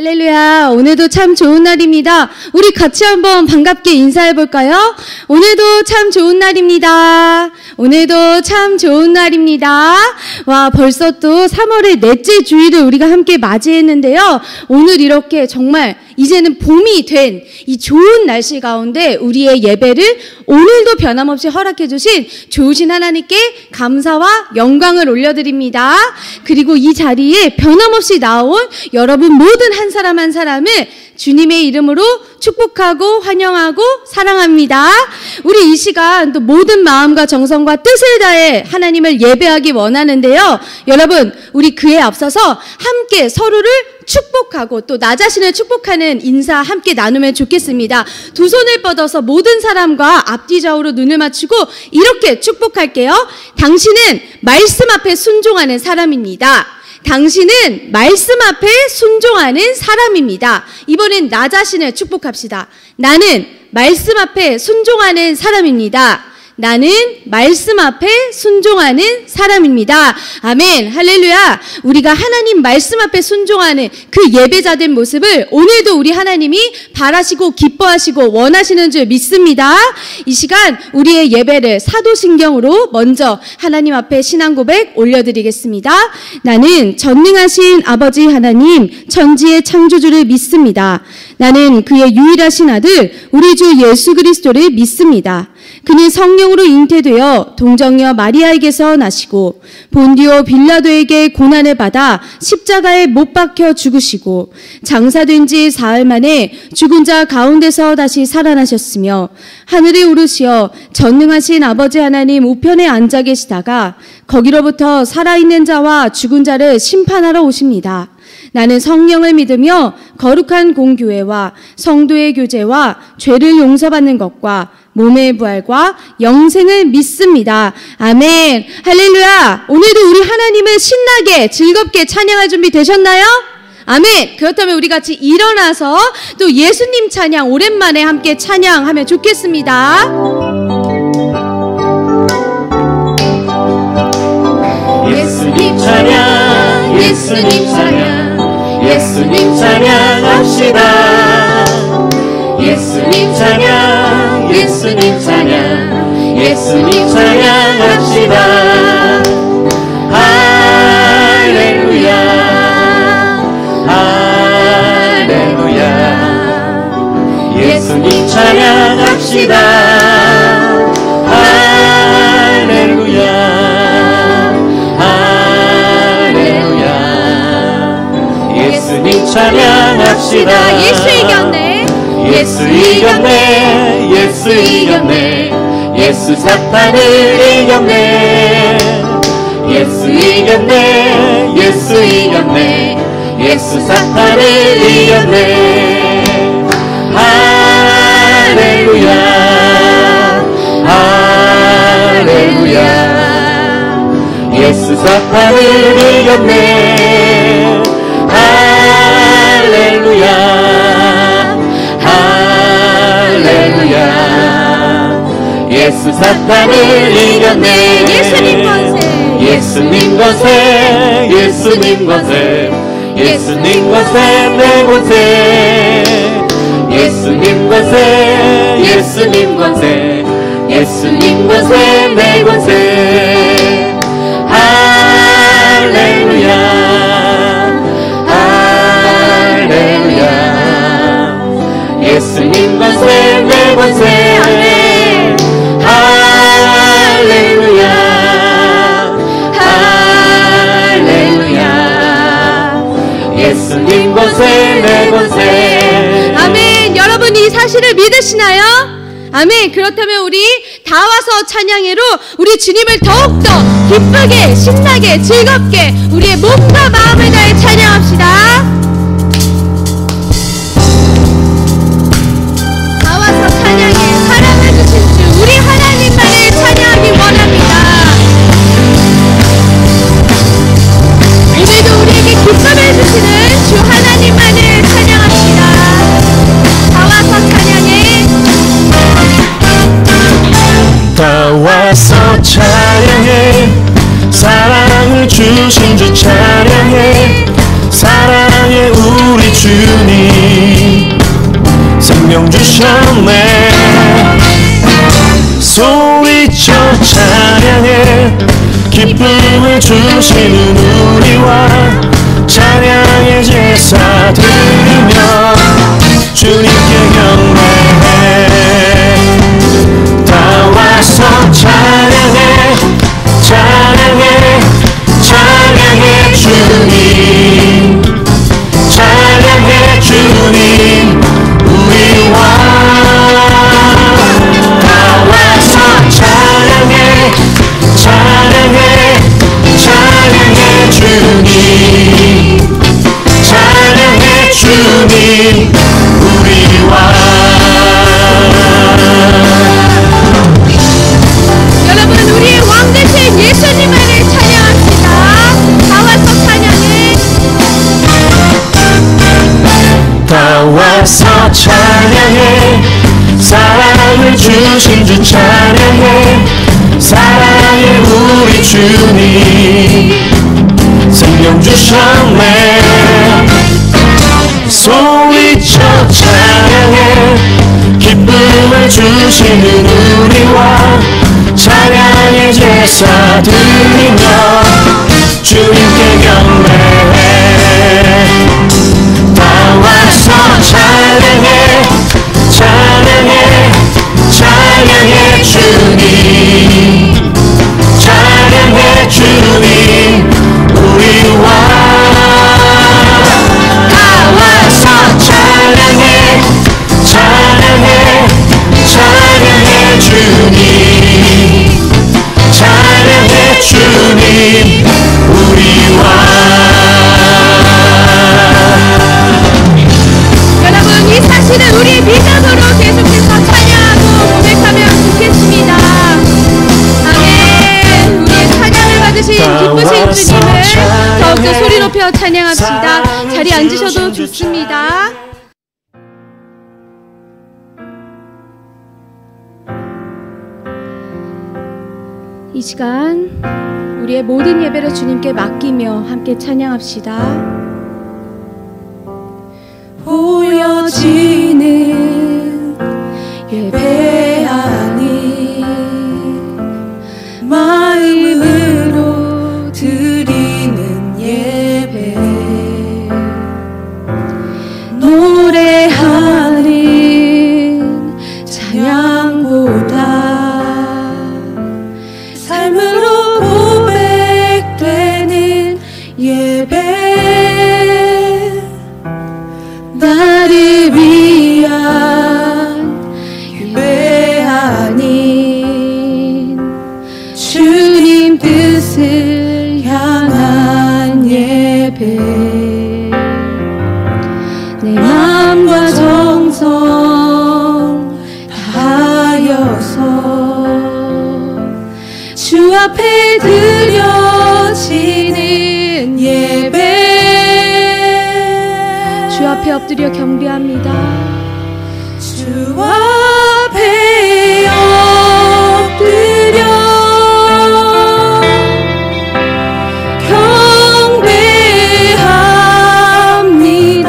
할렐루야. 오늘도 참 좋은 날입니다. 우리 같이 한번 반갑게 인사해 볼까요? 오늘도 참 좋은 날입니다. 오늘도 참 좋은 날입니다. 와, 벌써 또 3월의 넷째 주일을 우리가 함께 맞이했는데요. 오늘 이렇게 정말 이제는 봄이 된 이 좋은 날씨 가운데 우리의 예배를 오늘도 변함없이 허락해 주신 좋으신 하나님께 감사와 영광을 올려드립니다. 그리고 이 자리에 변함없이 나온 여러분 모든 한 사람 한 사람을 주님의 이름으로 축복하고 환영하고 사랑합니다. 우리 이 시간 또 모든 마음과 정성과 뜻을 다해 하나님을 예배하기 원하는데요. 여러분, 우리 그에 앞서서 함께 서로를 축복하고 또 나 자신을 축복하는 인사 함께 나누면 좋겠습니다. 두 손을 뻗어서 모든 사람과 앞뒤좌우로 눈을 맞추고 이렇게 축복할게요. 당신은 말씀 앞에 순종하는 사람입니다. 당신은 말씀 앞에 순종하는 사람입니다. 이번엔 나 자신을 축복합시다. 나는 말씀 앞에 순종하는 사람입니다. 나는 말씀 앞에 순종하는 사람입니다. 아멘. 할렐루야. 우리가 하나님 말씀 앞에 순종하는 그 예배자된 모습을 오늘도 우리 하나님이 바라시고 기뻐하시고 원하시는 줄 믿습니다. 이 시간 우리의 예배를 사도신경으로 먼저 하나님 앞에 신앙 고백 올려드리겠습니다. 나는 전능하신 아버지 하나님 천지의 창조주를 믿습니다. 나는 그의 유일하신 아들 우리 주 예수 그리스도를 믿습니다. 그는 성령으로 잉태되어 동정녀 마리아에게서 나시고 본디오 빌라도에게 고난을 받아 십자가에 못 박혀 죽으시고 장사된 지 사흘 만에 죽은 자 가운데서 다시 살아나셨으며 하늘에 오르시어 전능하신 아버지 하나님 우편에 앉아 계시다가 거기로부터 살아있는 자와 죽은 자를 심판하러 오십니다. 나는 성령을 믿으며 거룩한 공교회와 성도의 교제와 죄를 용서받는 것과 몸의 부활과 영생을 믿습니다. 아멘. 할렐루야. 오늘도 우리 하나님을 신나게 즐겁게 찬양할 준비 되셨나요? 아멘. 그렇다면 우리 같이 일어나서 또 예수님 찬양 오랜만에 함께 찬양하면 좋겠습니다. 예수님 찬양, 예수님 찬양, 예수님 찬양합시다. 예수님 찬양, 예수님 찬양, 예수님 찬양합시다. 할렐루야, 할렐루야. 예수님 찬양합시다. 할렐루야, 할렐루야. 예수님 찬양합시다. 예수 이겼네. 예수 이겼네, 예수 이겼네, 예수 사탄을 이겼네. 예수 이겼네, 예수 이겼네, 예수 사탄을 이겼네. 할렐루야, 할렐루야. 예수 사탄을 이겼네. 할렐루야, 할렐루야. 예수 사탄을 이겼네. 예수님 권세, 예수님 권세, 예수님 권세, 예수님 권세, 내 권세. 예수님 권세, 예수님 권세, 예수님 권세, 내 권세. 할렐루야, 할렐루야. 예수님 권세, 내 권세. 할렐루야, 할렐루야. 예수님 권세, 내 권세. 아멘. 여러분 이 사실을 믿으시나요? 아멘. 그렇다면 우리 다 와서 찬양회로 우리 주님을 더욱더 기쁘게 신나게 즐겁게 우리의 몸과 마음을 다해 찬양합시다. 다 와서 찬양해 사랑해주신 주 우리 하나님만을 찬양하기 원합니다. 오늘도 우리에게 기쁨을 주시는 주 하나님만을 찬양합시다. 다 와서 찬양해. 다 와서 찬양해. 사랑을 주신 주 찬양해. 기쁨을 주시는 우리와 찬양의 제사 드리며 주님께 경배해. 다 와서 찬양해 찬양해 찬양해 주님 찬양해 주님 우리와 다 와서 찬양해 찬양해 찬양해 주님 찬양해 주님 우리와. 여러분, 우리의 왕 되신 예수님을 찬양합시다. 다 와서 찬양해. 다 와서 찬양해 사랑을 주신 주 찬양해 사랑의 우리 주님 생명 주셨네. 소리쳐 찬양해 기쁨을 주시는 우리와 찬양의 제사 드리며 주님께 경배해. 다 와서 찬양해 찬양해 찬양해 주님 찬양해 주님 우리와 다 와서 찬양해 찬양해 찬양해 주님 찬양해 주님 우리와. 여러분, 이 사실은 우리 믿음으로 계속해서 찬양하고 고백하면 좋겠습니다. 아멘. 우리의 찬양을 받으신 기쁘신 주님을 더욱더 소리 높여 찬양합시다. 자리에 앉으셔도 좋습니다. 이 시간 우리의 모든 예배를 주님께 맡기며 함께 찬양합시다. 보여지는 예배 아니 마음으로 드리는 예배 노래하는 찬양보다 삶으로 고백되는 예배 나를 위한 예배 아닌 주님 뜻을 향한 예배 내 마음과 정성 다하여서 주 앞에 드려지는 예배 주 앞에 엎드려 경배합니다. 주 앞에 엎드려 경배합니다.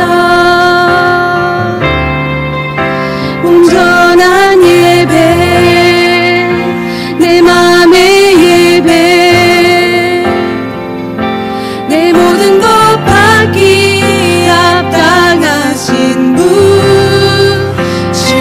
온전한 예배 내 맘의 예배 내 모든 것 받기 합당하신 분 주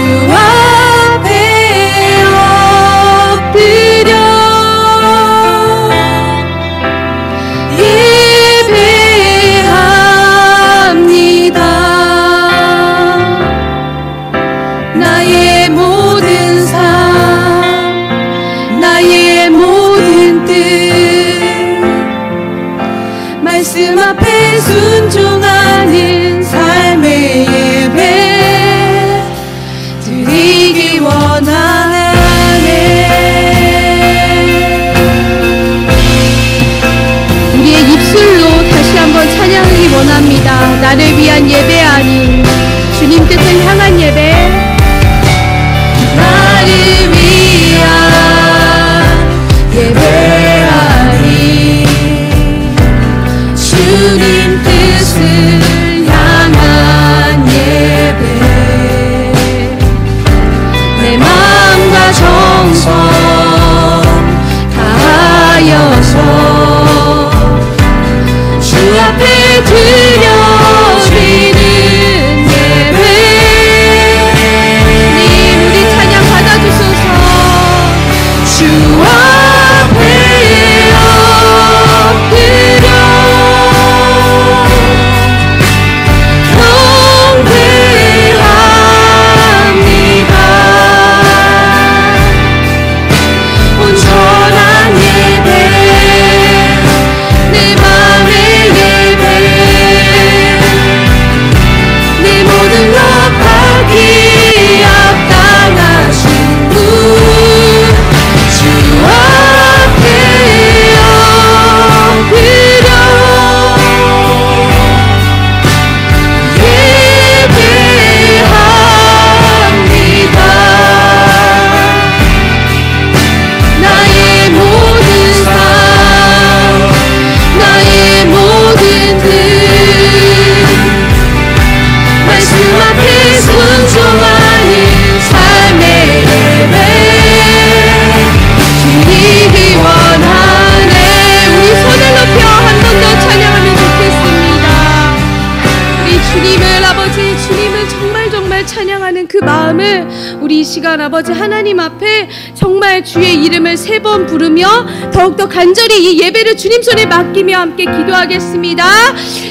정말 찬양하는 그 마음을 우리 이 시간 아버지 하나님 앞에 정말 주의 이름을 3번 부르며 더욱더 간절히 이 예배를 주님 손에 맡기며 함께 기도하겠습니다.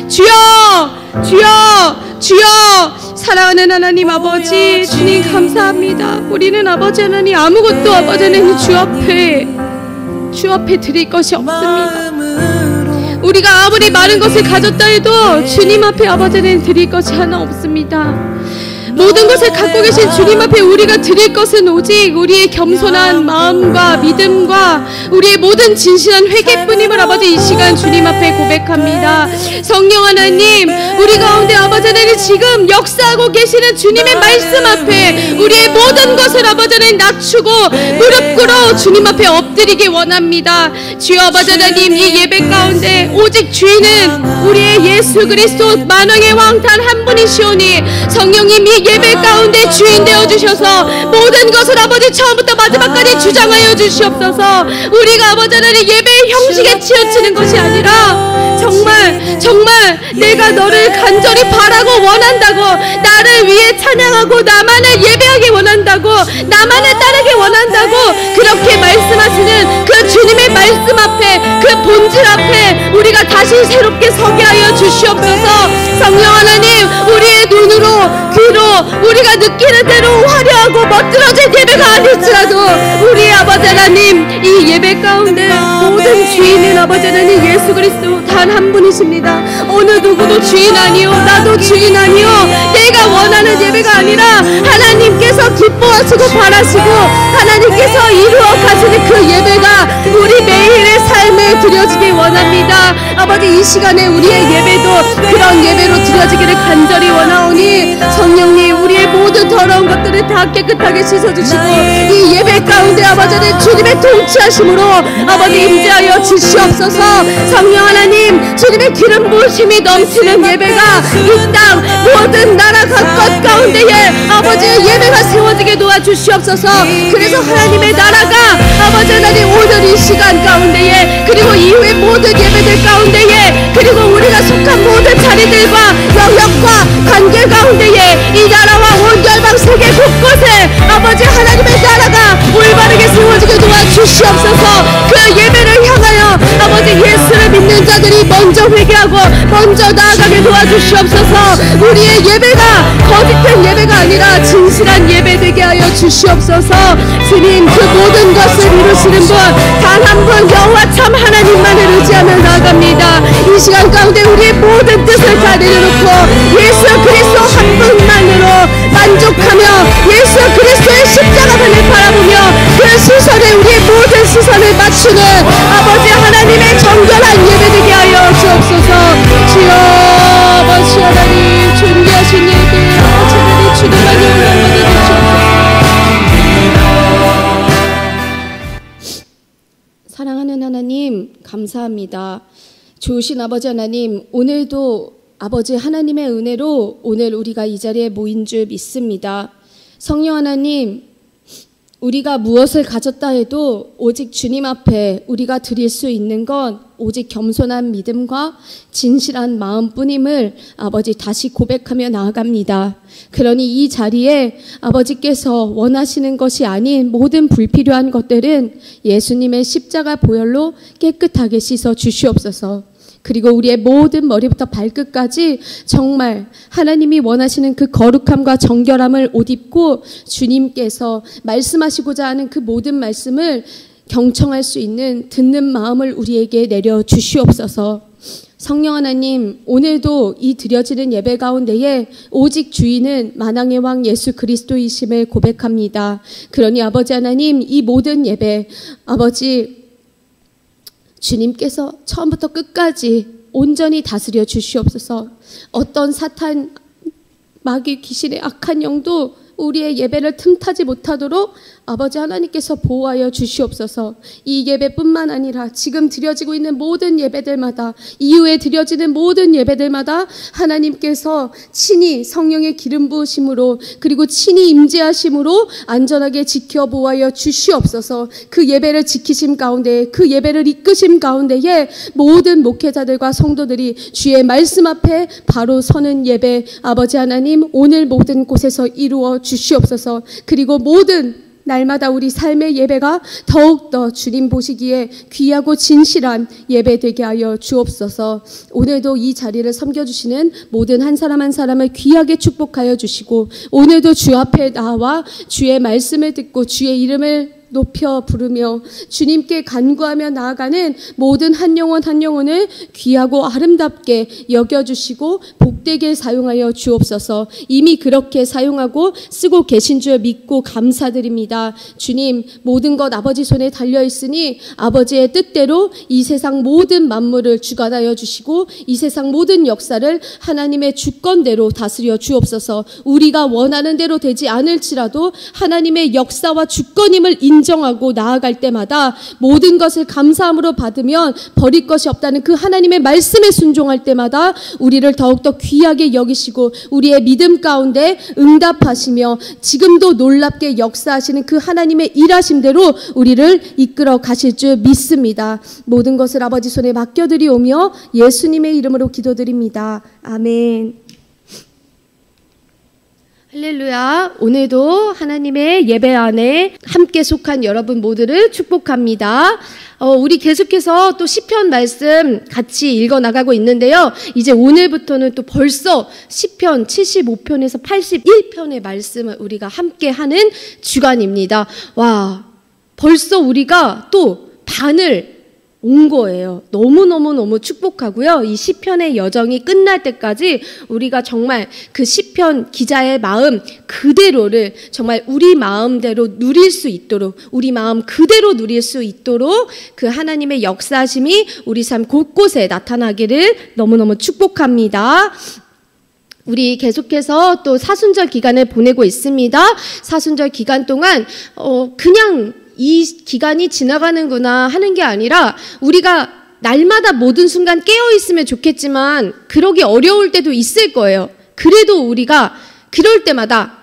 주여, 주여, 주여. 사랑하는 하나님 아버지, 주님 감사합니다. 우리는 아버지 하나님 아무것도 아버지 하나님 주 앞에 드릴 것이 없습니다. 우리가 아무리 많은 것을 가졌다 해도 주님 앞에 아버지 하나님 드릴 것이 하나 없습니다. 모든 것을 갖고 계신 주님 앞에 우리가 드릴 것은 오직 우리의 겸손한 마음과 믿음과 우리의 모든 진실한 회개뿐임을 아버지 이 시간 주님 앞에 고백합니다. 성령 하나님, 우리 가운데 아버지 하나님 지금 역사하고 계시는 주님의 말씀 앞에 우리의 모든 것을 아버지 하나님 낮추고 무릎 꿇어 주님 앞에 엎드리기 원합니다. 주여 아버지 하나님, 이 예배 가운데 오직 주인은 우리의 예수 그리스도 만왕의 왕 단 한 분이시오니 성령님 이 예배 가운데 주인 되어주셔서 모든 것을 아버지 처음부터 마지막까지 주장하여 주시옵소서. 우리가 아버지 하나님 예배의 형식에 치우치는 것이 아니라 정말 내가 너를 간절히 바라고 원한다고, 나를 위해 찬양하고 나만을 예배하기 원한다고, 나만을 따르기 원한다고 그렇게 말씀하시는 그 주님의 말씀 앞에, 그 본질 앞에 우리가 다시 새롭게 서게 하여 주시옵소서. 성령 하나님, 우리의 눈으로 귀로 우리가 느끼는 대로 화려하고 멋들어진 예배가 아닐지라도 우리 아버지 하나님 이 예배 가운데 모든 주인은 아버지 하나님 예수 그리스도 단 한 분이십니다. 어느 누구도 주인 아니요, 나도 주인 아니요, 내가 원하는 예배가 아니라 하나님께서 기뻐하시고 바라시고 하나님께서 이루어 가시는 그 예배가 우리 매일의 삶에 드려지기 원합니다. 아버지 이 시간에 우리의 예배도 그런 예배로 드려지기를 간절히 원하오니 성령님 우리의 모든 더러운 것들을 다 깨끗하게 씻어주시고 이 예배 가운데 아버지 하나님 주님의 통치하심으로 아버지 임재하여 주시옵소서. 성령 하나님, 주님의 기름 부으심이 넘치는 예배가 이 땅 모든 나라 각 가운데에 아버지의 예배가 세워지게 도와주시옵소서. 그래서 하나님의 나라가 아버지 하나님 오늘 이 시간 가운데에 그리고 이후의 모든 예배들 가운데에 그리고 우리가 속한 모든 자리들과 영역과 관계 가운데에 이 나라와 온 열방 세계 곳곳에 아버지 하나님의 나라가 올바르게 세워지게 도와주시옵소서. 그 예배를 향하여 아버지 예수를 믿는 자들이 먼저 회개하고 먼저 나아가게 도와주시옵소서. 우리의 예배가 거짓된 예배가 아니라 진실한 예배 되게 하여 주시옵소서. 주님, 그 모든 것을 이루시는 분 단 한 분 여호와 참 하나님만을 의지하며 나아갑니다. 이 시간 가운데 우리의 모든 뜻을 다 내려놓고 예수 그리스도 한 분만으로 만족하며 예수 그리스도의 십자가만을 바라보며 그 시선에 우리의 모든 시선을 맞추는 아버지 하나님의 정결한 예배 되게 하여 주옵소서. 주여 아버지 하나님, 존귀하신 예배 아버지 하나님 주님만이 올라가게 주옵소서. 사랑하는 하나님 감사합니다. 좋으신 아버지 하나님, 오늘도 아버지 하나님의 은혜로 오늘 우리가 이 자리에 모인 줄 믿습니다. 성령 하나님, 우리가 무엇을 가졌다 해도 오직 주님 앞에 우리가 드릴 수 있는 건 오직 겸손한 믿음과 진실한 마음뿐임을 아버지 다시 고백하며 나아갑니다. 그러니 이 자리에 아버지께서 원하시는 것이 아닌 모든 불필요한 것들은 예수님의 십자가 보혈로 깨끗하게 씻어 주시옵소서. 그리고 우리의 모든 머리부터 발끝까지 정말 하나님이 원하시는 그 거룩함과 정결함을 옷 입고 주님께서 말씀하시고자 하는 그 모든 말씀을 경청할 수 있는 듣는 마음을 우리에게 내려 주시옵소서. 성령 하나님, 오늘도 이 드려지는 예배 가운데에 오직 주인은 만왕의 왕 예수 그리스도이심을 고백합니다. 그러니 아버지 하나님, 이 모든 예배 아버지 주님께서 처음부터 끝까지 온전히 다스려 주시옵소서. 어떤 사탄, 마귀, 귀신의 악한 영도 우리의 예배를 틈타지 못하도록 아버지 하나님께서 보호하여 주시옵소서. 이 예배뿐만 아니라 지금 드려지고 있는 모든 예배들마다, 이후에 드려지는 모든 예배들마다 하나님께서 친히 성령의 기름 부으심으로, 그리고 친히 임재하심으로 안전하게 지켜 보호하여 주시옵소서. 그 예배를 지키심 가운데, 그 예배를 이끄심 가운데에 모든 목회자들과 성도들이 주의 말씀 앞에 바로 서는 예배, 아버지 하나님 오늘 모든 곳에서 이루어 주시옵소서. 그리고 모든 날마다 우리 삶의 예배가 더욱더 주님 보시기에 귀하고 진실한 예배 되게 하여 주옵소서. 오늘도 이 자리를 섬겨주시는 모든 한 사람 한 사람을 귀하게 축복하여 주시고, 오늘도 주 앞에 나와 주의 말씀을 듣고 주의 이름을 높여 부르며 주님께 간구하며 나아가는 모든 한 영혼 한 영혼을 귀하고 아름답게 여겨주시고 복되게 사용하여 주옵소서. 이미 그렇게 사용하고 쓰고 계신 줄 믿고 감사드립니다. 주님, 모든 것 아버지 손에 달려있으니 아버지의 뜻대로 이 세상 모든 만물을 주관하여 주시고 이 세상 모든 역사를 하나님의 주권대로 다스려 주옵소서. 우리가 원하는 대로 되지 않을지라도 하나님의 역사와 주권임을 인정하고 나아갈 때마다 모든 것을 감사함으로 받으면 버릴 것이 없다는 그 하나님의 말씀에 순종할 때마다 우리를 더욱더 귀하게 여기시고 우리의 믿음 가운데 응답하시며 지금도 놀랍게 역사하시는 그 하나님의 일하심대로 우리를 이끌어 가실 줄 믿습니다. 모든 것을 아버지 손에 맡겨드리오며 예수님의 이름으로 기도드립니다. 아멘. 할렐루야. 오늘도 하나님의 예배 안에 함께 속한 여러분 모두를 축복합니다. 우리 계속해서 또 시편 말씀 같이 읽어나가고 있는데요. 이제 오늘부터는 또 벌써 시편 75편에서 81편의 말씀을 우리가 함께 하는 주간입니다. 와, 벌써 우리가 또 반을 온 거예요. 너무너무 축복하고요. 이 시편의 여정이 끝날 때까지 우리가 정말 그 시편 기자의 마음 그대로를 정말 우리 마음대로 누릴 수 있도록, 우리 마음 그대로 누릴 수 있도록 그 하나님의 역사심이 우리 삶 곳곳에 나타나기를 너무너무 축복합니다. 우리 계속해서 또 사순절 기간을 보내고 있습니다. 사순절 기간 동안 그냥 이 기간이 지나가는구나 하는 게 아니라 우리가 날마다 모든 순간 깨어있으면 좋겠지만 그러기 어려울 때도 있을 거예요. 그래도 우리가 그럴 때마다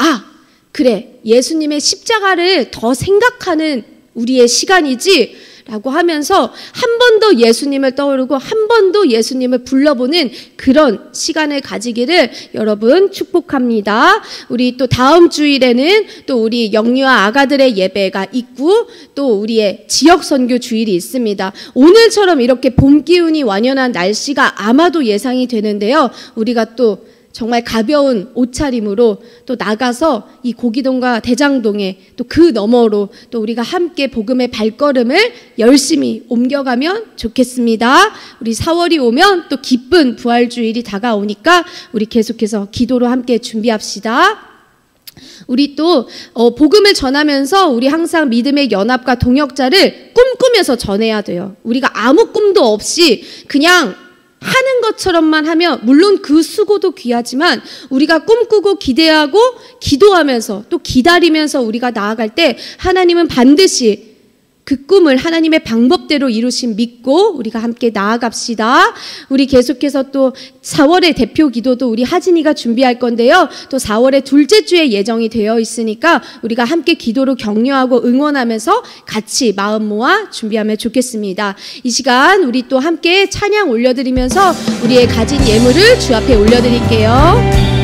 그래, 예수님의 십자가를 더 생각하는 우리의 시간이지 라고 하면서 한 번 더 예수님을 떠오르고 한 번 더 예수님을 불러보는 그런 시간을 가지기를 여러분 축복합니다. 우리 또 다음 주일에는 또 우리 영유아 아가들의 예배가 있고 또 우리의 지역 선교 주일이 있습니다. 오늘처럼 이렇게 봄 기운이 완연한 날씨가 아마도 예상이 되는데요. 우리가 또 정말 가벼운 옷차림으로 또 나가서 이 고기동과 대장동에 또 그 너머로 또 우리가 함께 복음의 발걸음을 열심히 옮겨가면 좋겠습니다. 우리 4월이 오면 또 기쁜 부활주일이 다가오니까 우리 계속해서 기도로 함께 준비합시다. 우리 또 복음을 전하면서 우리 항상 믿음의 연합과 동역자를 꿈꾸면서 전해야 돼요. 우리가 아무 꿈도 없이 그냥 하는 것처럼만 하면 물론 그 수고도 귀하지만 우리가 꿈꾸고 기대하고 기도하면서 또 기다리면서 우리가 나아갈 때 하나님은 반드시 그 꿈을 하나님의 방법대로 이루심 믿고 우리가 함께 나아갑시다. 우리 계속해서 또 4월의 대표 기도도 우리 하진이가 준비할 건데요. 또 4월의 둘째 주에 예정이 되어 있으니까 우리가 함께 기도로 격려하고 응원하면서 같이 마음 모아 준비하면 좋겠습니다. 이 시간 우리 또 함께 찬양 올려드리면서 우리의 가진 예물을 주 앞에 올려드릴게요.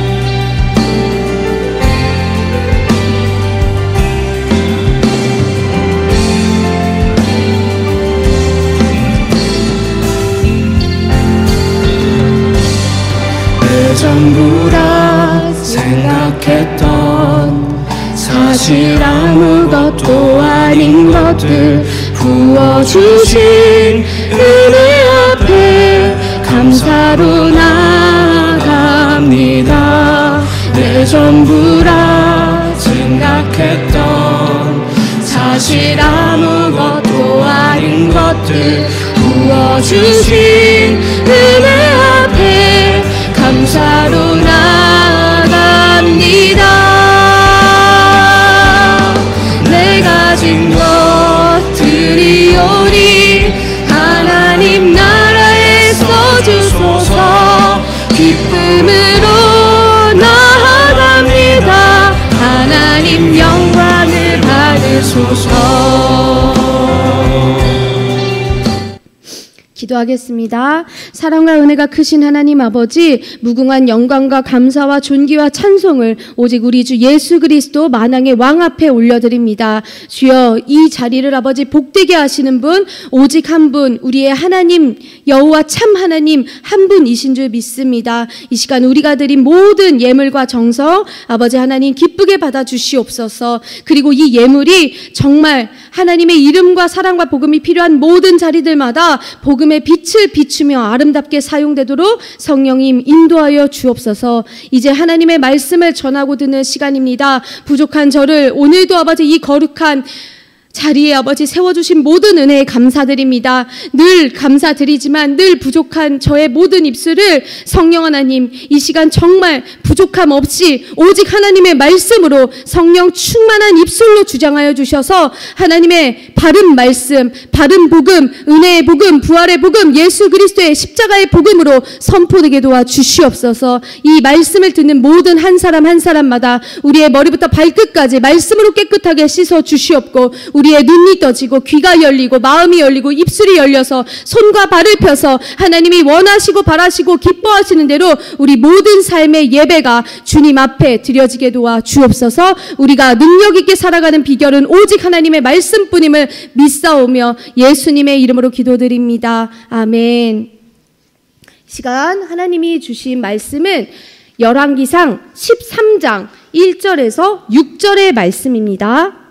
전부라 생각했던 사실 아무것도 아닌 것들 부어주신 은혜 앞에 감사로 나아갑니다. 내 전부라 생각했던 사실 아무것도 아닌 것들 부어주신 은혜 앞에 감사로 나아갑니다. 기도하겠습니다. 사랑과 은혜가 크신 하나님 아버지, 무궁한 영광과 감사와 존귀와 찬송을 오직 우리 주 예수 그리스도 만왕의 왕 앞에 올려드립니다. 주여, 이 자리를 아버지 복되게 하시는 분 오직 한 분, 우리의 하나님 여호와 참 하나님 한 분이신 줄 믿습니다. 이 시간 우리가 드린 모든 예물과 정성 아버지 하나님 기쁘게 받아 주시옵소서. 그리고 이 예물이 정말 하나님의 이름과 사랑과 복음이 필요한 모든 자리들마다 복음의 빛을 비추며 아름답게 사용되도록 성령님 인도하여 주옵소서. 이제 하나님의 말씀을 전하고 듣는 시간입니다. 부족한 저를 오늘도 아버지 이 거룩한 자리에 아버지 세워주신 모든 은혜에 감사드립니다. 늘 감사드리지만 늘 부족한 저의 모든 입술을 성령 하나님 이 시간 정말 부족함 없이 오직 하나님의 말씀으로 성령 충만한 입술로 주장하여 주셔서 하나님의 바른 말씀, 바른 복음, 은혜의 복음, 부활의 복음, 예수 그리스도의 십자가의 복음으로 선포되게 도와 주시옵소서. 이 말씀을 듣는 모든 한 사람 한 사람마다 우리의 머리부터 발끝까지 말씀으로 깨끗하게 씻어 주시옵고 우리의 눈이 떠지고 귀가 열리고 마음이 열리고 입술이 열려서 손과 발을 펴서 하나님이 원하시고 바라시고 기뻐하시는 대로 우리 모든 삶의 예배가 주님 앞에 드려지게 도와 주옵소서. 우리가 능력 있게 살아가는 비결은 오직 하나님의 말씀뿐임을 믿사오며 예수님의 이름으로 기도드립니다. 아멘. 시간 하나님이 주신 말씀은 열왕기상 13장 1절에서 6절의 말씀입니다.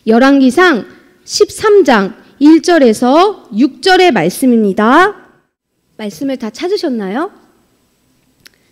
열왕기상 13장 1절에서 6절의 말씀입니다. 말씀을 다 찾으셨나요?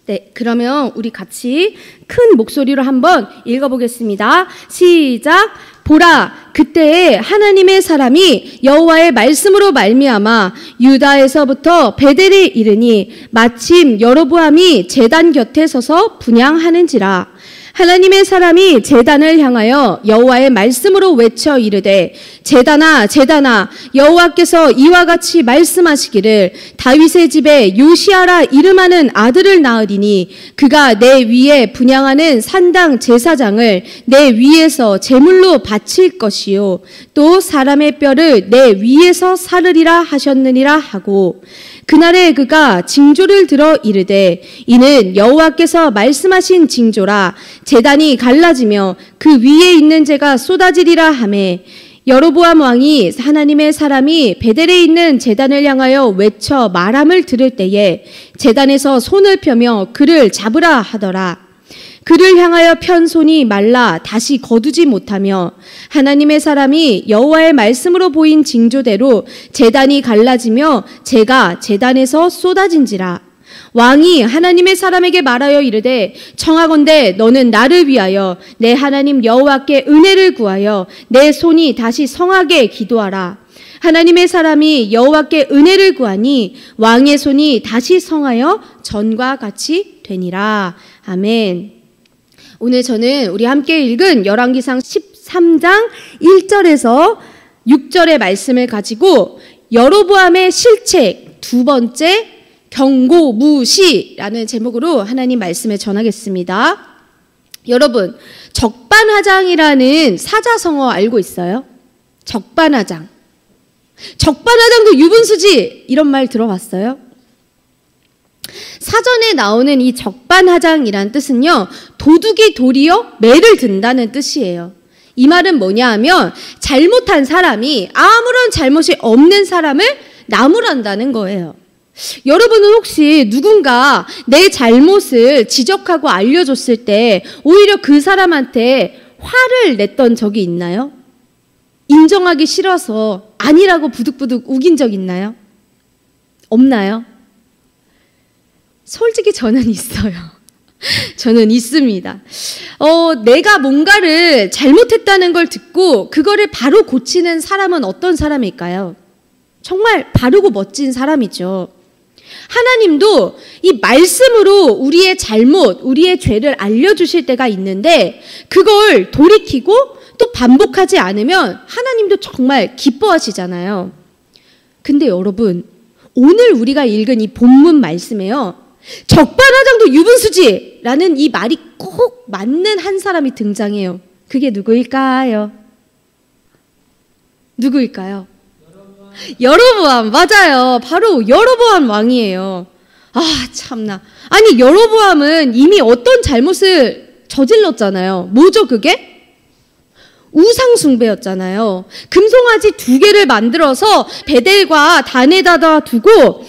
네, 그러면 우리 같이 큰 목소리로 한번 읽어보겠습니다. 시작! 보라, 그때에 하나님의 사람이 여호와의 말씀으로 말미암아 유다에서부터 베델에 이르니 마침 여로보암이 제단 곁에 서서 분향하는지라. 하나님의 사람이 제단을 향하여 여호와의 말씀으로 외쳐 이르되 제단아 제단아 여호와께서 이와 같이 말씀하시기를 다윗의 집에 요시아라 이름하는 아들을 낳으리니 그가 내 위에 분향하는 산당 제사장을 내 위에서 제물로 바칠 것이요 또 사람의 뼈를 내 위에서 사르리라 하셨느니라 하고 그날에 그가 징조를 들어 이르되 이는 여호와께서 말씀하신 징조라 제단이 갈라지며 그 위에 있는 재가 쏟아지리라 하매 여로보암 왕이 하나님의 사람이 베델에 있는 제단을 향하여 외쳐 말함을 들을 때에 제단에서 손을 펴며 그를 잡으라 하더라. 그를 향하여 편 손이 말라 다시 거두지 못하며 하나님의 사람이 여호와의 말씀으로 보인 징조대로 제단이 갈라지며 재가 제단에서 쏟아진지라. 왕이 하나님의 사람에게 말하여 이르되 청하건대 너는 나를 위하여 내 하나님 여호와께 은혜를 구하여 내 손이 다시 성하게 기도하라. 하나님의 사람이 여호와께 은혜를 구하니 왕의 손이 다시 성하여 전과 같이 되니라. 아멘. 오늘 저는 우리 함께 읽은 열왕기상 13장 1절에서 6절의 말씀을 가지고 여로보암의 실책 두 번째 경고무시라는 제목으로 하나님 말씀을 전하겠습니다. 여러분, 적반하장이라는 사자성어 알고 있어요? 적반하장. 적반하장도 유분수지 이런 말 들어봤어요? 사전에 나오는 이 적반하장이란 뜻은요, 도둑이 도리어 매를 든다는 뜻이에요. 이 말은 뭐냐 하면 잘못한 사람이 아무런 잘못이 없는 사람을 나무란다는 거예요. 여러분은 혹시 누군가 내 잘못을 지적하고 알려줬을 때 오히려 그 사람한테 화를 냈던 적이 있나요? 인정하기 싫어서 아니라고 부득부득 우긴 적 있나요? 없나요? 솔직히 저는 있어요. 저는 있습니다. 내가 뭔가를 잘못했다는 걸 듣고 그거를 바로 고치는 사람은 어떤 사람일까요? 정말 바르고 멋진 사람이죠. 하나님도 이 말씀으로 우리의 잘못, 우리의 죄를 알려주실 때가 있는데 그걸 돌이키고 또 반복하지 않으면 하나님도 정말 기뻐하시잖아요. 근데 여러분, 오늘 우리가 읽은 이 본문 말씀에요, 적반하장도 유분수지라는 이 말이 꼭 맞는 한 사람이 등장해요. 그게 누구일까요? 누구일까요? 여로보암, 맞아요. 바로 여로보암 왕이에요. 아, 참나. 아니, 여로보암은 이미 어떤 잘못을 저질렀잖아요. 뭐죠, 그게? 우상숭배였잖아요. 금송아지 2개를 만들어서 베델과 단에다가 두고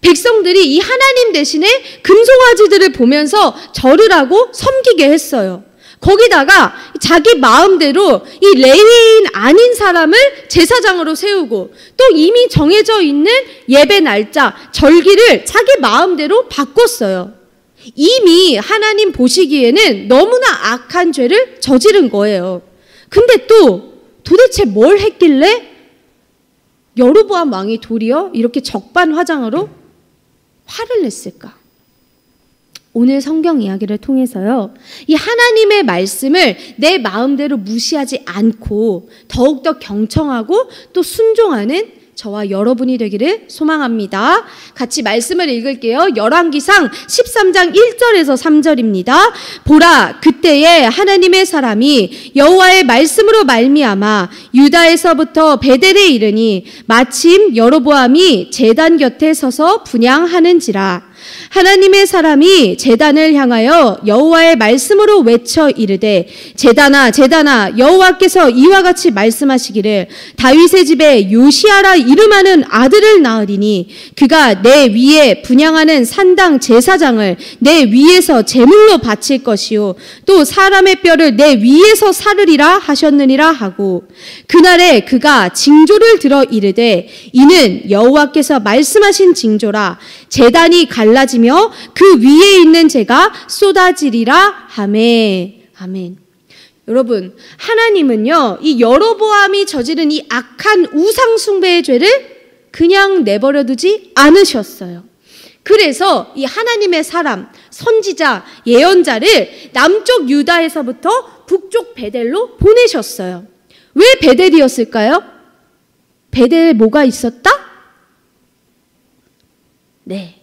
백성들이 이 하나님 대신에 금송아지들을 보면서 절을 하고 섬기게 했어요. 거기다가 자기 마음대로 이 레위인 아닌 사람을 제사장으로 세우고 또 이미 정해져 있는 예배 날짜, 절기를 자기 마음대로 바꿨어요. 이미 하나님 보시기에는 너무나 악한 죄를 저지른 거예요. 근데 또 도대체 뭘 했길래 여로보암 왕이 도리어 이렇게 적반하장으로 화를 냈을까? 오늘 성경 이야기를 통해서요, 이 하나님의 말씀을 내 마음대로 무시하지 않고 더욱더 경청하고 또 순종하는 저와 여러분이 되기를 소망합니다. 같이 말씀을 읽을게요. 열왕기상 13장 1절에서 3절입니다. 보라, 그때에 하나님의 사람이 여호와의 말씀으로 말미암아 유다에서부터 베델에 이르니 마침 여로보암이 제단 곁에 서서 분향하는지라. 하나님의 사람이 제단을 향하여 여호와의 말씀으로 외쳐 이르되 제단아 제단아 여호와께서 이와 같이 말씀하시기를 다윗의 집에 요시아라 이름하는 아들을 낳으리니 그가 내 위에 분향하는 산당 제사장을 내 위에서 제물로 바칠 것이요 또 사람의 뼈를 내 위에서 사르리라 하셨느니라 하고 그날에 그가 징조를 들어 이르되 이는 여호와께서 말씀하신 징조라 제단이 갈라지며 그 위에 있는 재가 쏟아지리라 하매. 아멘. 여러분, 하나님은요, 이 여로보암이 저지른 이 악한 우상 숭배의 죄를 그냥 내버려 두지 않으셨어요. 그래서 이 하나님의 사람, 선지자, 예언자를 남쪽 유다에서부터 북쪽 베델로 보내셨어요. 왜 베델이었을까요? 베델에 뭐가 있었다? 네.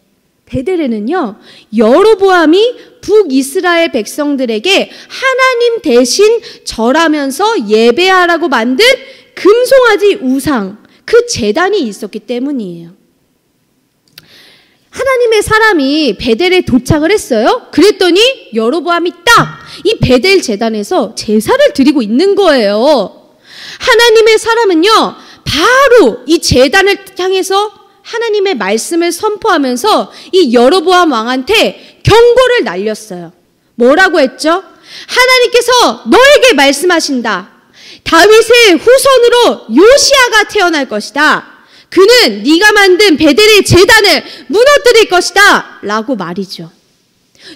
베델에는요, 여로보암이 북이스라엘 백성들에게 하나님 대신 절하면서 예배하라고 만든 금송아지 우상, 그 제단이 있었기 때문이에요. 하나님의 사람이 베델에 도착을 했어요. 그랬더니 여로보암이 딱 이 베델 제단에서 제사를 드리고 있는 거예요. 하나님의 사람은요, 바로 이 제단을 향해서 하나님의 말씀을 선포하면서 이 여로보암 왕한테 경고를 날렸어요. 뭐라고 했죠? 하나님께서 너에게 말씀하신다. 다윗의 후손으로 요시아가 태어날 것이다. 그는 네가 만든 베델의 제단을 무너뜨릴 것이다. 라고 말이죠.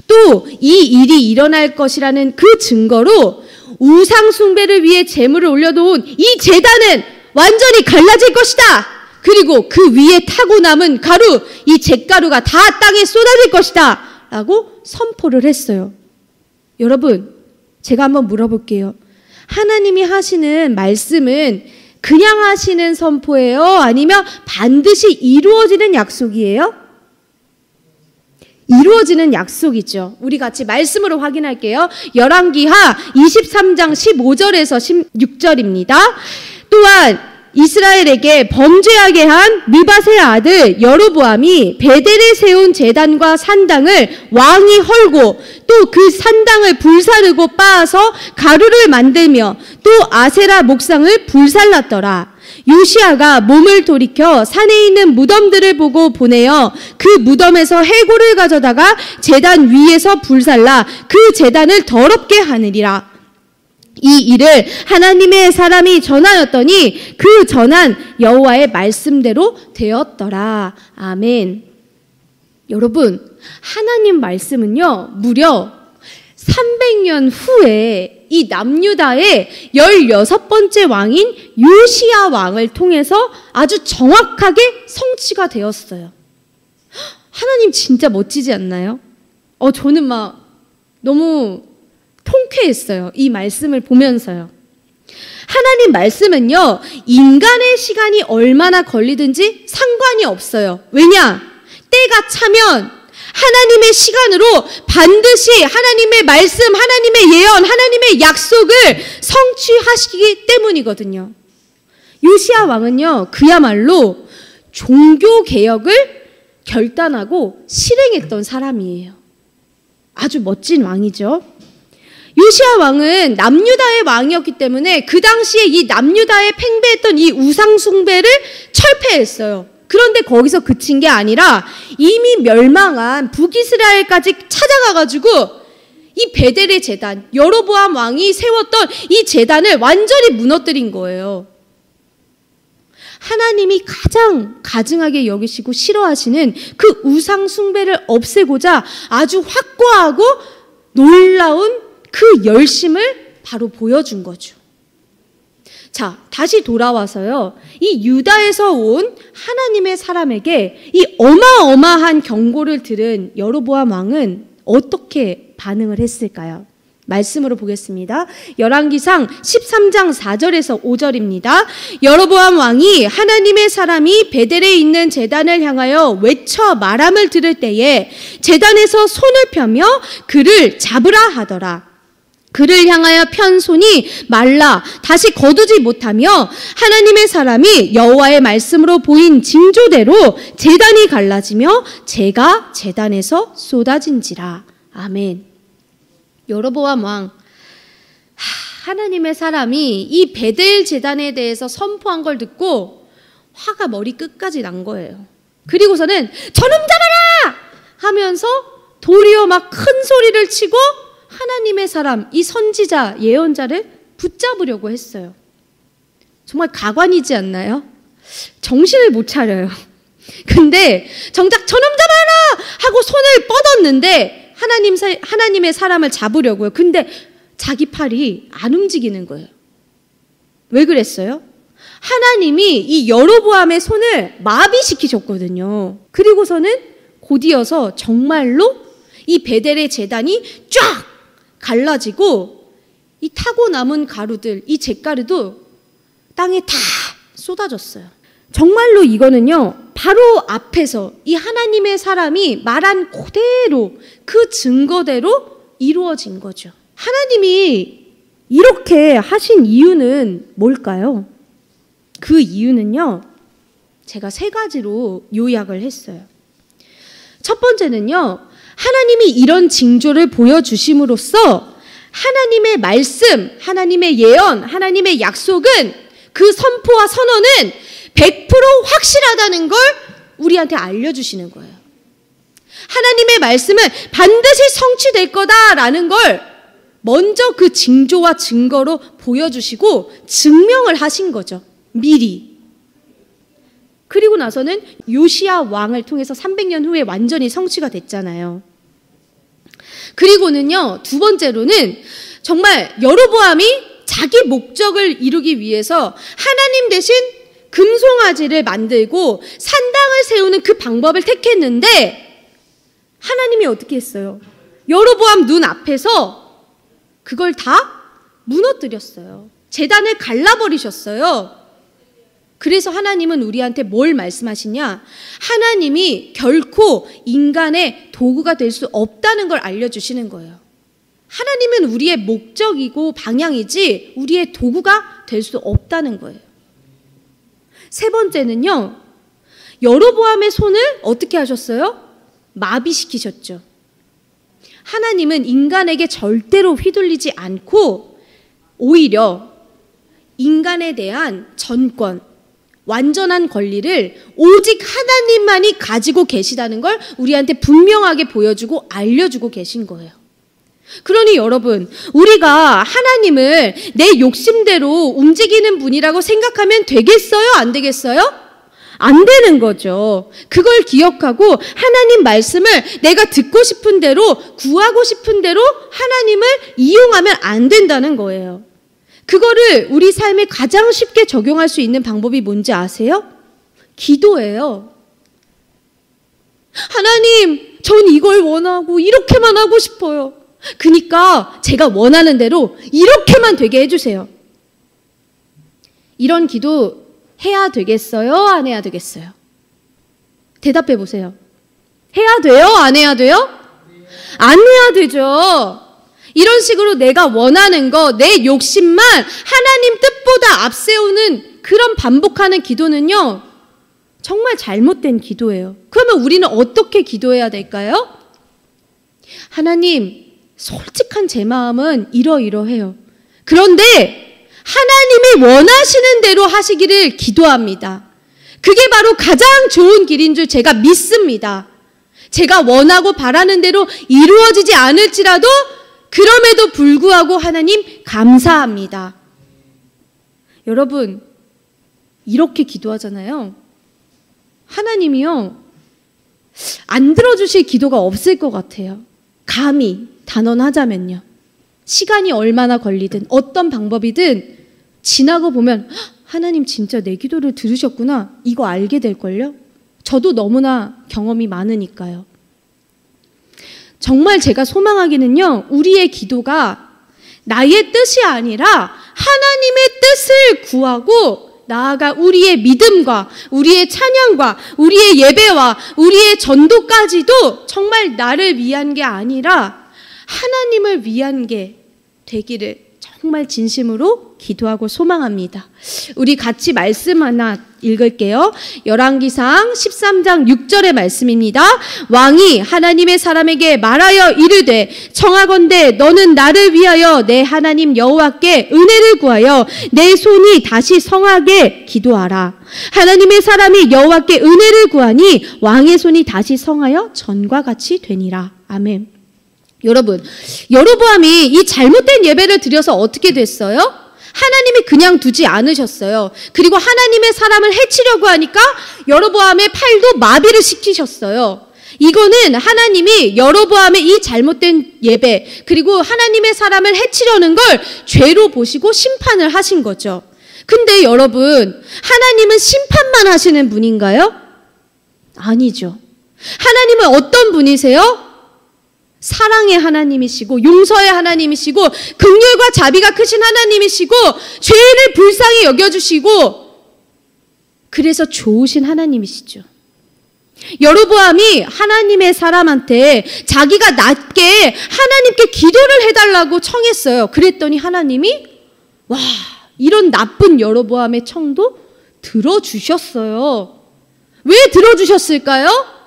또 이 일이 일어날 것이라는 그 증거로 우상 숭배를 위해 제물을 올려놓은 이 제단은 완전히 갈라질 것이다. 그리고 그 위에 타고 남은 가루, 이 잿가루가 다 땅에 쏟아질 것이다. 라고 선포를 했어요. 여러분, 제가 한번 물어볼게요. 하나님이 하시는 말씀은 그냥 하시는 선포예요? 아니면 반드시 이루어지는 약속이에요? 이루어지는 약속이죠. 우리 같이 말씀으로 확인할게요. 열왕기하 23장 15절에서 16절입니다. 또한 이스라엘에게 범죄하게 한 느밧의 아들 여로보암이 베델에 세운 제단과 산당을 왕이 헐고 또 그 산당을 불사르고 빻아서 가루를 만들며 또 아세라 목상을 불살랐더라. 요시아가 몸을 돌이켜 산에 있는 무덤들을 보고 보내어 그 무덤에서 해골을 가져다가 제단 위에서 불살라 그 제단을 더럽게 하느니라. 이 일을 하나님의 사람이 전하였더니 그 전한 여호와의 말씀대로 되었더라. 아멘. 여러분, 하나님 말씀은요, 무려 300년 후에 이 남유다의 16번째 왕인 요시야 왕을 통해서 아주 정확하게 성취가 되었어요. 하나님 진짜 멋지지 않나요? 저는 막 너무 통쾌했어요. 이 말씀을 보면서요. 하나님 말씀은요, 인간의 시간이 얼마나 걸리든지 상관이 없어요. 왜냐? 때가 차면 하나님의 시간으로 반드시 하나님의 말씀, 하나님의 예언, 하나님의 약속을 성취하시기 때문이거든요. 요시야 왕은요, 그야말로 종교 개혁을 결단하고 실행했던 사람이에요. 아주 멋진 왕이죠. 요시야 왕은 남유다의 왕이었기 때문에 그 당시에 이 남유다에 팽배했던 이 우상 숭배를 철폐했어요. 그런데 거기서 그친 게 아니라 이미 멸망한 북이스라엘까지 찾아가가지고 이 베델의 제단, 여로보암 왕이 세웠던 이 제단을 완전히 무너뜨린 거예요. 하나님이 가장 가증하게 여기시고 싫어하시는 그 우상 숭배를 없애고자 아주 확고하고 놀라운 그 열심을 바로 보여준 거죠. 자, 다시 돌아와서요, 이 유다에서 온 하나님의 사람에게 이 어마어마한 경고를 들은 여로보암 왕은 어떻게 반응을 했을까요? 말씀으로 보겠습니다. 열왕기상 13장 4절에서 5절입니다. 여로보암 왕이 하나님의 사람이 베델에 있는 제단을 향하여 외쳐 말함을 들을 때에 제단에서 손을 펴며 그를 잡으라 하더라. 그를 향하여 편 손이 말라 다시 거두지 못하며 하나님의 사람이 여호와의 말씀으로 보인 징조대로 제단이 갈라지며 재가 제단에서 쏟아진지라. 아멘. 여로보암 왕, 하나님의 사람이 이 베델 제단에 대해서 선포한 걸 듣고 화가 머리 끝까지 난 거예요. 그리고서는 저놈 잡아라! 하면서 도리어 막 큰 소리를 치고 하나님의 사람, 이 선지자, 예언자를 붙잡으려고 했어요. 정말 가관이지 않나요? 정신을 못 차려요. 근데 정작 저놈 잡아라! 하고 손을 뻗었는데 하나님의 사람을 잡으려고요. 근데 자기 팔이 안 움직이는 거예요. 왜 그랬어요? 하나님이 이 여로보암의 손을 마비시키셨거든요. 그리고서는 곧이어서 정말로 이 베델의 제단이 쫙 갈라지고 이 타고 남은 가루들, 이 잿가루도 땅에 다 쏟아졌어요. 정말로 이거는요, 바로 앞에서 이 하나님의 사람이 말한 그대로 그 증거대로 이루어진 거죠. 하나님이 이렇게 하신 이유는 뭘까요? 그 이유는요, 제가 3가지로 요약을 했어요. 첫 번째는요, 하나님이 이런 징조를 보여주심으로써 하나님의 말씀, 하나님의 예언, 하나님의 약속은 그 선포와 선언은 100% 확실하다는 걸 우리한테 알려주시는 거예요. 하나님의 말씀은 반드시 성취될 거다라는 걸 먼저 그 징조와 증거로 보여주시고 증명을 하신 거죠. 미리. 그리고 나서는 요시야 왕을 통해서 300년 후에 완전히 성취가 됐잖아요. 그리고는요, 2번째로는 정말 여로보암이 자기 목적을 이루기 위해서 하나님 대신 금송아지를 만들고 산당을 세우는 그 방법을 택했는데 하나님이 어떻게 했어요? 여로보암 눈 앞에서 그걸 다 무너뜨렸어요. 제단을 갈라버리셨어요. 그래서 하나님은 우리한테 뭘 말씀하시냐? 하나님이 결코 인간의 도구가 될 수 없다는 걸 알려주시는 거예요. 하나님은 우리의 목적이고 방향이지 우리의 도구가 될 수 없다는 거예요. 3번째는요, 여로보암의 손을 어떻게 하셨어요? 마비시키셨죠. 하나님은 인간에게 절대로 휘둘리지 않고 오히려 인간에 대한 전권, 완전한 권리를 오직 하나님만이 가지고 계시다는 걸 우리한테 분명하게 보여주고 알려주고 계신 거예요. 그러니 여러분, 우리가 하나님을 내 욕심대로 움직이는 분이라고 생각하면 되겠어요? 안 되겠어요? 안 되는 거죠. 그걸 기억하고 하나님 말씀을 내가 듣고 싶은 대로, 구하고 싶은 대로 하나님을 이용하면 안 된다는 거예요. 그거를 우리 삶에 가장 쉽게 적용할 수 있는 방법이 뭔지 아세요? 기도예요. 하나님, 전 이걸 원하고 이렇게만 하고 싶어요. 그러니까 제가 원하는 대로 이렇게만 되게 해주세요. 이런 기도 해야 되겠어요? 안 해야 되겠어요? 대답해 보세요. 해야 돼요? 안 해야 돼요? 안 해야 되죠. 이런 식으로 내가 원하는 거, 내 욕심만 하나님 뜻보다 앞세우는 그런 반복하는 기도는요, 정말 잘못된 기도예요. 그러면 우리는 어떻게 기도해야 될까요? 하나님, 솔직한 제 마음은 이러이러해요. 그런데 하나님이 원하시는 대로 하시기를 기도합니다. 그게 바로 가장 좋은 길인 줄 제가 믿습니다. 제가 원하고 바라는 대로 이루어지지 않을지라도 그럼에도 불구하고 하나님 감사합니다. 여러분, 이렇게 기도하잖아요. 하나님이요, 안 들어주실 기도가 없을 것 같아요. 감히 단언하자면요. 시간이 얼마나 걸리든 어떤 방법이든 지나고 보면 하나님 진짜 내 기도를 들으셨구나, 이거 알게 될걸요? 저도 너무나 경험이 많으니까요. 정말 제가 소망하기는요, 우리의 기도가 나의 뜻이 아니라 하나님의 뜻을 구하고 나아가 우리의 믿음과 우리의 찬양과 우리의 예배와 우리의 전도까지도 정말 나를 위한 게 아니라 하나님을 위한 게 되기를 정말 진심으로 기도하고 소망합니다. 우리 같이 말씀 하나 읽을게요. 열왕기상 13장 6절의 말씀입니다. 왕이 하나님의 사람에게 말하여 이르되 청하건대 너는 나를 위하여 내 하나님 여호와께 은혜를 구하여 내 손이 다시 성하게 기도하라. 하나님의 사람이 여호와께 은혜를 구하니 왕의 손이 다시 성하여 전과 같이 되니라. 아멘. 여러분, 여로보암이 이 잘못된 예배를 드려서 어떻게 됐어요? 하나님이 그냥 두지 않으셨어요. 그리고 하나님의 사람을 해치려고 하니까 여로보암의 팔도 마비를 시키셨어요. 이거는 하나님이 여로보암의 이 잘못된 예배, 그리고 하나님의 사람을 해치려는 걸 죄로 보시고 심판을 하신 거죠. 근데 여러분, 하나님은 심판만 하시는 분인가요? 아니죠. 하나님은 어떤 분이세요? 사랑의 하나님이시고 용서의 하나님이시고 긍휼과 자비가 크신 하나님이시고 죄인을 불쌍히 여겨주시고 그래서 좋으신 하나님이시죠. 여로보암이 하나님의 사람한테 자기가 낮게 하나님께 기도를 해달라고 청했어요. 그랬더니 하나님이 와, 이런 나쁜 여로보암의 청도 들어주셨어요. 왜 들어주셨을까요?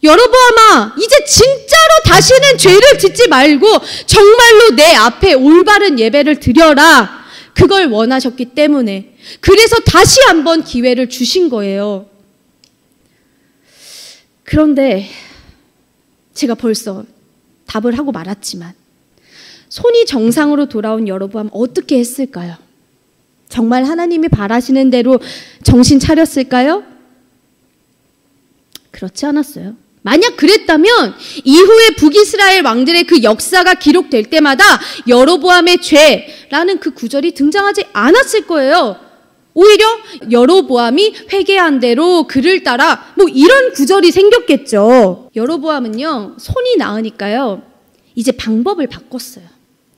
여로보암아, 이제 진짜로 다시는 죄를 짓지 말고 정말로 내 앞에 올바른 예배를 드려라. 그걸 원하셨기 때문에. 그래서 다시 한번 기회를 주신 거예요. 그런데 제가 벌써 답을 하고 말았지만 손이 정상으로 돌아온 여로보암 어떻게 했을까요? 정말 하나님이 바라시는 대로 정신 차렸을까요? 그렇지 않았어요. 만약 그랬다면 이후에 북이스라엘 왕들의 그 역사가 기록될 때마다 여로보암의 죄라는 그 구절이 등장하지 않았을 거예요. 오히려 여로보암이 회개한 대로 그를 따라 뭐 이런 구절이 생겼겠죠. 여로보암은요, 손이 나으니까요, 이제 방법을 바꿨어요.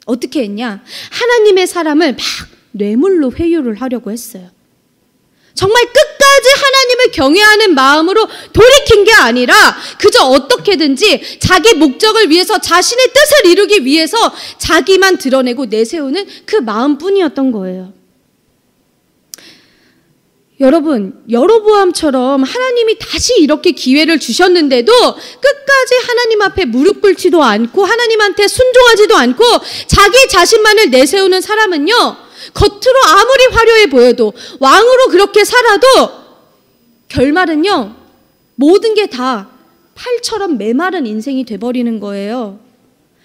어떻게 했냐? 하나님의 사람을 막 뇌물로 회유를 하려고 했어요. 정말 끝까지 하나님을 경외하는 마음으로 돌이킨 게 아니라 그저 어떻게든지 자기 목적을 위해서 자신의 뜻을 이루기 위해서 자기만 드러내고 내세우는 그 마음뿐이었던 거예요. 여러분, 여로보암처럼 하나님이 다시 이렇게 기회를 주셨는데도 끝까지 하나님 앞에 무릎 꿇지도 않고 하나님한테 순종하지도 않고 자기 자신만을 내세우는 사람은요, 겉으로 아무리 화려해 보여도 왕으로 그렇게 살아도 결말은요, 모든 게 다 팔처럼 메마른 인생이 돼버리는 거예요.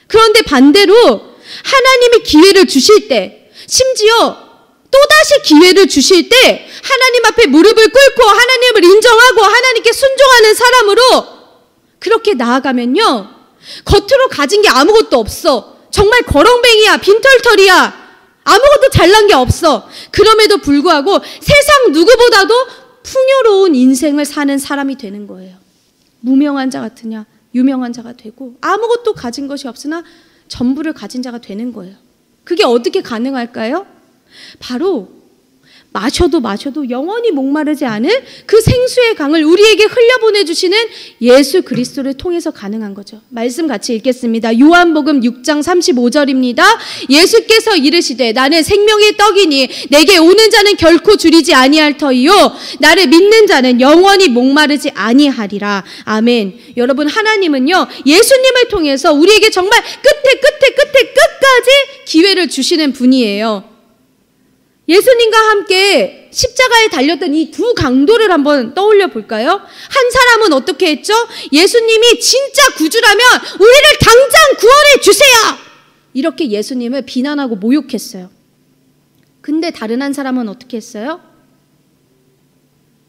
그런데 반대로 하나님이 기회를 주실 때, 심지어 또다시 기회를 주실 때 하나님 앞에 무릎을 꿇고 하나님을 인정하고 하나님께 순종하는 사람으로 그렇게 나아가면요, 겉으로 가진 게 아무것도 없어. 정말 거렁뱅이야, 빈털털이야. 아무것도 잘난 게 없어. 그럼에도 불구하고 세상 누구보다도 풍요로운 인생을 사는 사람이 되는 거예요. 무명한 자 같으냐? 유명한 자가 되고 아무것도 가진 것이 없으나 전부를 가진 자가 되는 거예요. 그게 어떻게 가능할까요? 바로 마셔도 영원히 목마르지 않은 그 생수의 강을 우리에게 흘려보내주시는 예수 그리스도를 통해서 가능한 거죠. 말씀 같이 읽겠습니다. 요한복음 6장 35절입니다. 예수께서 이르시되 나는 생명의 떡이니 내게 오는 자는 결코 줄이지 아니할 터이요 나를 믿는 자는 영원히 목마르지 아니하리라. 아멘. 여러분, 하나님은요 예수님을 통해서 우리에게 정말 끝까지 기회를 주시는 분이에요. 예수님과 함께 십자가에 달렸던 이 두 강도를 한번 떠올려 볼까요? 한 사람은 어떻게 했죠? 예수님이 진짜 구주라면 우리를 당장 구원해 주세요! 이렇게 예수님을 비난하고 모욕했어요. 근데 다른 한 사람은 어떻게 했어요?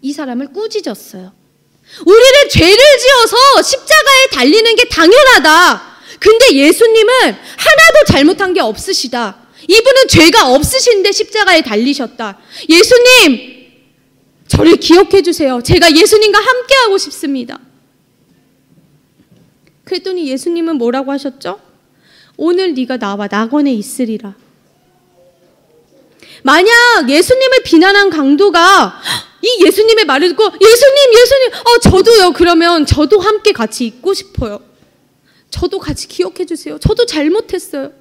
이 사람을 꾸짖었어요. 우리를 죄를 지어서 십자가에 달리는 게 당연하다. 근데 예수님은 하나도 잘못한 게 없으시다. 이분은 죄가 없으신데 십자가에 달리셨다. 예수님, 저를 기억해 주세요. 제가 예수님과 함께하고 싶습니다. 그랬더니 예수님은 뭐라고 하셨죠? 오늘 네가 나와 낙원에 있으리라. 만약 예수님을 비난한 강도가 이 예수님의 말을 듣고 예수님, 저도요. 그러면 저도 함께 같이 있고 싶어요. 저도 같이 기억해 주세요. 저도 잘못했어요.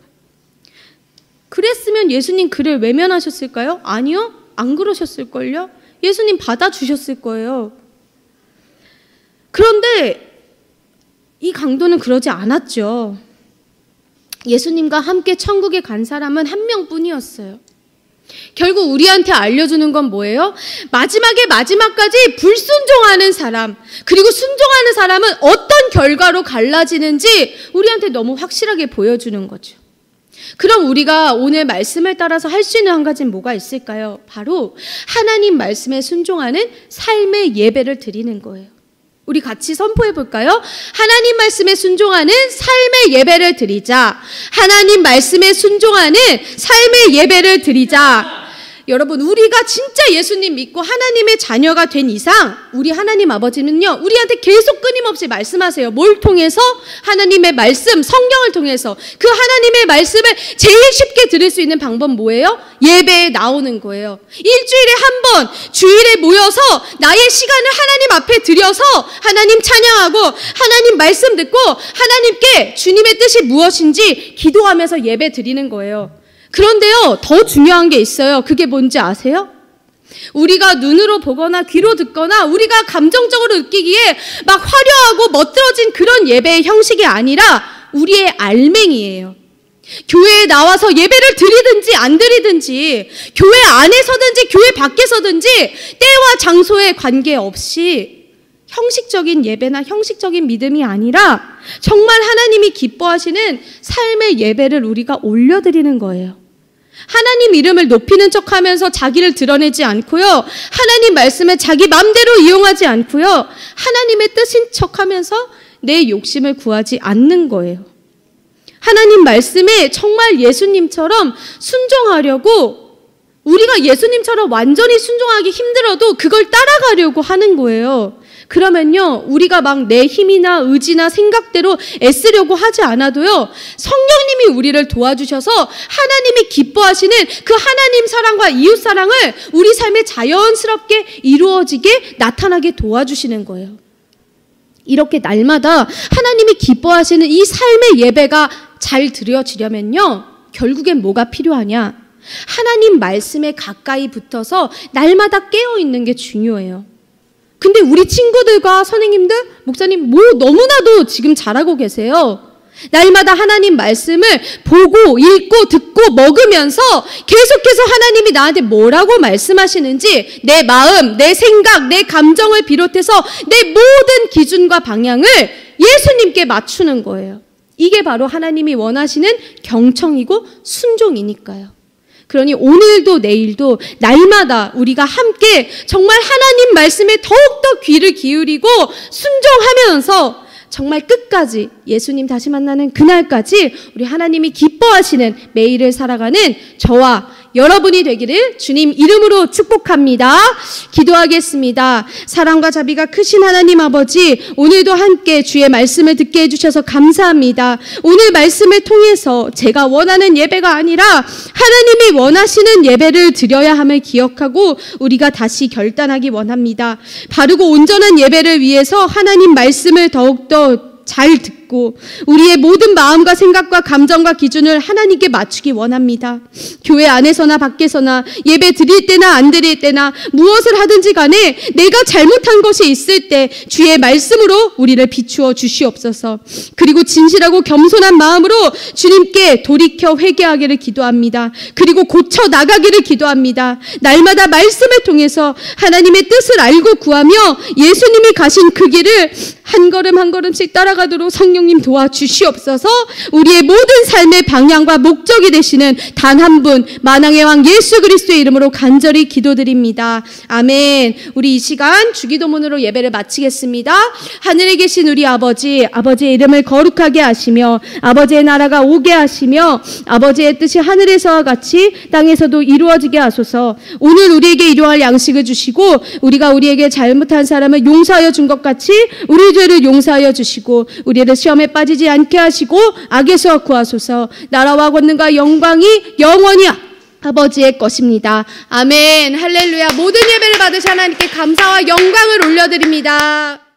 그랬으면 예수님 그를 외면하셨을까요? 아니요. 안 그러셨을걸요? 예수님 받아주셨을 거예요. 그런데 이 강도는 그러지 않았죠. 예수님과 함께 천국에 간 사람은 한 명뿐이었어요. 결국 우리한테 알려주는 건 뭐예요? 마지막까지 불순종하는 사람, 그리고 순종하는 사람은 어떤 결과로 갈라지는지 우리한테 너무 확실하게 보여주는 거죠. 그럼 우리가 오늘 말씀을 따라서 할 수 있는 한 가지는 뭐가 있을까요? 바로 하나님 말씀에 순종하는 삶의 예배를 드리는 거예요. 우리 같이 선포해 볼까요? 하나님 말씀에 순종하는 삶의 예배를 드리자. 하나님 말씀에 순종하는 삶의 예배를 드리자. 여러분, 우리가 진짜 예수님 믿고 하나님의 자녀가 된 이상 우리 하나님 아버지는요 우리한테 계속 끊임없이 말씀하세요. 뭘 통해서? 하나님의 말씀, 성경을 통해서. 그 하나님의 말씀을 제일 쉽게 들을 수 있는 방법 뭐예요? 예배에 나오는 거예요. 일주일에 한 번 주일에 모여서 나의 시간을 하나님 앞에 드려서 하나님 찬양하고 하나님 말씀 듣고 하나님께 주님의 뜻이 무엇인지 기도하면서 예배 드리는 거예요. 그런데요, 더 중요한 게 있어요. 그게 뭔지 아세요? 우리가 눈으로 보거나 귀로 듣거나 우리가 감정적으로 느끼기에 막 화려하고 멋들어진 그런 예배의 형식이 아니라 우리의 알맹이에요. 교회에 나와서 예배를 드리든지 안 드리든지, 교회 안에서든지 교회 밖에서든지 때와 장소에 관계없이 형식적인 예배나 형식적인 믿음이 아니라 정말 하나님이 기뻐하시는 삶의 예배를 우리가 올려드리는 거예요. 하나님 이름을 높이는 척하면서 자기를 드러내지 않고요. 하나님 말씀을 자기 마음대로 이용하지 않고요. 하나님의 뜻인 척하면서 내 욕심을 구하지 않는 거예요. 하나님 말씀에 정말 예수님처럼 순종하려고, 우리가 예수님처럼 완전히 순종하기 힘들어도 그걸 따라가려고 하는 거예요. 그러면요, 우리가 막 내 힘이나 의지나 생각대로 애쓰려고 하지 않아도요, 성령님이 우리를 도와주셔서 하나님이 기뻐하시는 그 하나님 사랑과 이웃 사랑을 우리 삶에 자연스럽게 이루어지게 나타나게 도와주시는 거예요. 이렇게 날마다 하나님이 기뻐하시는 이 삶의 예배가 잘 드려지려면요, 결국엔 뭐가 필요하냐? 하나님 말씀에 가까이 붙어서 날마다 깨어있는 게 중요해요. 근데 우리 친구들과 선생님들, 목사님 뭐 너무나도 지금 잘하고 계세요. 날마다 하나님 말씀을 보고 읽고 듣고 먹으면서 계속해서 하나님이 나한테 뭐라고 말씀하시는지 내 마음, 내 생각, 내 감정을 비롯해서 내 모든 기준과 방향을 예수님께 맞추는 거예요. 이게 바로 하나님이 원하시는 경청이고 순종이니까요. 그러니 오늘도 내일도 날마다 우리가 함께 정말 하나님 말씀에 더욱더 귀를 기울이고 순종하면서 정말 끝까지 예수님 다시 만나는 그날까지 우리 하나님이 기뻐하시는 매일을 살아가는 저와 여러분이 되기를 주님 이름으로 축복합니다. 기도하겠습니다. 사랑과 자비가 크신 하나님 아버지, 오늘도 함께 주의 말씀을 듣게 해주셔서 감사합니다. 오늘 말씀을 통해서 제가 원하는 예배가 아니라 하나님이 원하시는 예배를 드려야 함을 기억하고 우리가 다시 결단하기 원합니다. 바르고 온전한 예배를 위해서 하나님 말씀을 더욱더 잘 듣고 우리의 모든 마음과 생각과 감정과 기준을 하나님께 맞추기 원합니다. 교회 안에서나 밖에서나 예배 드릴 때나 안 드릴 때나 무엇을 하든지 간에 내가 잘못한 것이 있을 때 주의 말씀으로 우리를 비추어 주시옵소서. 그리고 진실하고 겸손한 마음으로 주님께 돌이켜 회개하기를 기도합니다. 그리고 고쳐 나가기를 기도합니다. 날마다 말씀을 통해서 하나님의 뜻을 알고 구하며 예수님이 가신 그 길을 한 걸음 한 걸음씩 따라가도록 성령님 도와주시옵소서. 우리의 모든 삶의 방향과 목적이 되시는 단 한 분, 만왕의 왕 예수 그리스도의 이름으로 간절히 기도드립니다. 아멘. 우리 이 시간 주기도문으로 예배를 마치겠습니다. 하늘에 계신 우리 아버지, 아버지의 이름을 거룩하게 하시며 아버지의 나라가 오게 하시며 아버지의 뜻이 하늘에서와 같이 땅에서도 이루어지게 하소서. 오늘 우리에게 일용할 양식을 주시고 우리가 우리에게 잘못한 사람을 용서하여 준 것 같이 우리 죄를 용서하여 주시고 우리를 시험에 빠지지 않게 하시고 악에서 구하소서. 나라와 권능과 영광이 영원히 아버지의 것입니다. 아멘. 할렐루야. 모든 예배를 받으신 하나님께 감사와 영광을 올려드립니다.